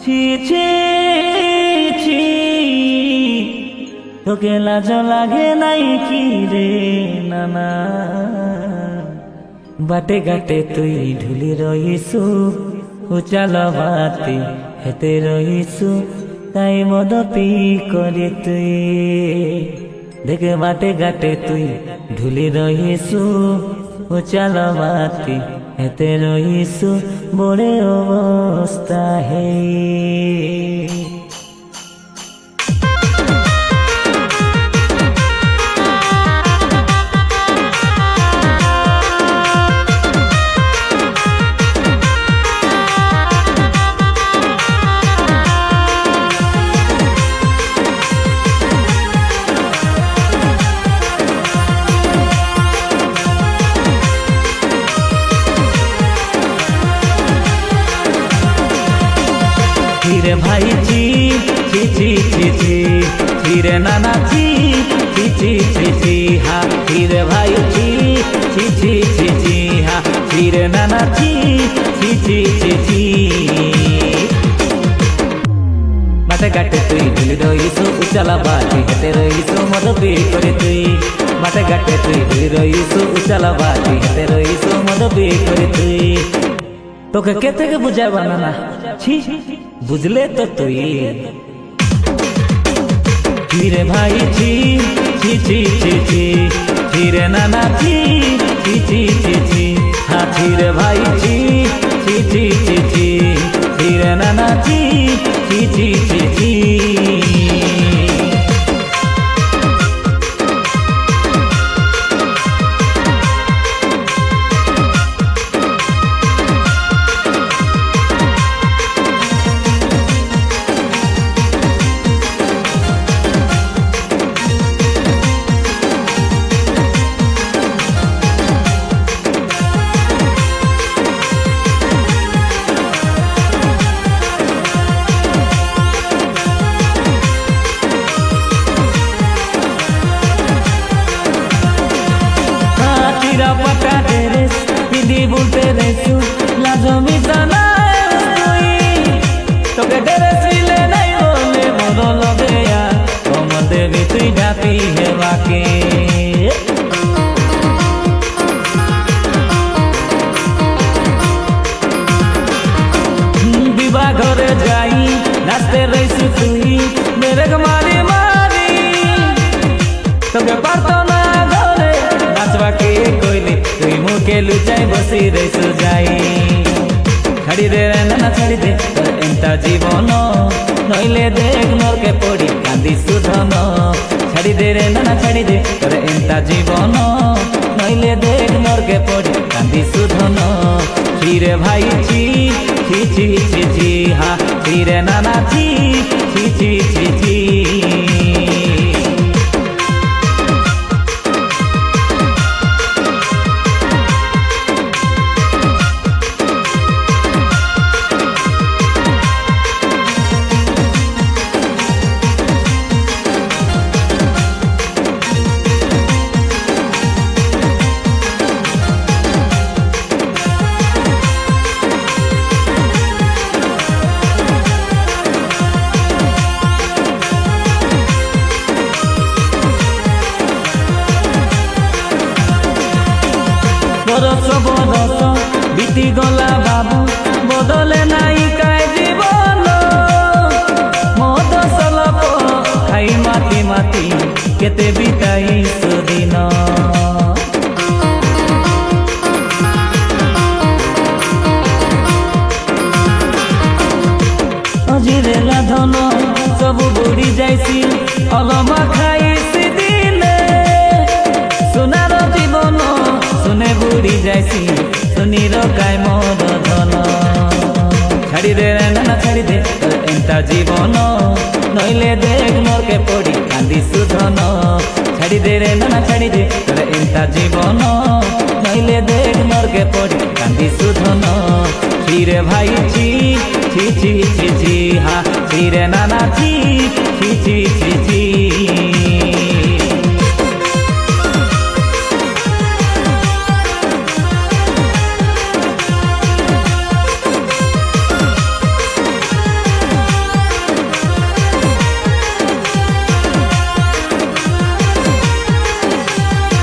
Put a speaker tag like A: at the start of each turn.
A: ছি ছি ছি তোকে লাজ লাগে নাই কি রে নানা বাটে ঘাটে তুই ঢুলি রইছু উচালবাতি হেতে রইছু তাই মদ পি করে তুই দেখে বাটে ঘাটে তুই ঢুলি রইছু উচালবাতি হেতে রইছু বড়ে অবস্থা হে रे भाई ची ची ची ची ची रे नाना ची ची ची ची ची हा रे भाई ची ची ची ची ची हा रे नाना ची ची ची ची ची माटे घाटे तुई ढुली रईसु उचाला बाटी हेते रईसु मद पी करे तुई माटे घाटे तुई ढुली रईसु उचाला बाटी हेते रईसु मद पी करे तुई তোকে কে থেকে বুঝাইবা নানা ছি বুঝলে তো তুই রে ভাই ছি ছি ছি ছি ছি রে নানা ছি ছি ছি ছি ছি হ্যাঁ রে ভাই ছি ছি ছি ছি ছি রে নানা ছি ছি ছি ছি ছি पटा ड्रेस पिंदी बोलते रेसु लाजो मिजाना তোকে ड्रेस मिले नहीं बोले मोरो लगे यार तुम देवी तुई ढापी है वाके विवाह घरे जाई नाचते रहीसु तुई मेरे मारी मारी তোকে পারতো না ঘরে নাচবাকে কইলি তুই মুখে লুচাই বসি রইছু যাই ছাড়ি দে নানা ছাড়ি দে তোর এন্তা জীবন নইলে দেখ নরকে পড়ি কান্দি সুধন ছাড়ি দে নানা ছাড়ি দে তোর এন্তা জীবন নইলে দেখ নরকে পড়ি কান্দি সুধন রে ভাই ছি ছি ছি ছি ছি হা রে নানা ছি ছি ছি ছি ছি বরস বরস বিতি গলা বাবু বদলে নাই কায় জীবন মদ সলপ খাই মাতি মাতি কেতে বিতাই সুদিন অজিরে রাধন সবু বুড়ি যাইছি অলমা খাইছি দিনে সোনার জীবন শুনে বুড়ি যাইছি শুনির কায় মোর ধন ছাড়ি দে নানা ছাড়ি দে তোর এন্তা জীবন নইলে দেখ নরকে পড়ি কান্দি সুধন ছাড়ি দে নানা ছাড়ি দে তোর এন্তা জীবন নইলে দেখ নরকে পড়ি কান্দি সুধন রে ভাই ছি ছি ছি ছি ছি হা রে নানা ছি ছি ছি ছি ছি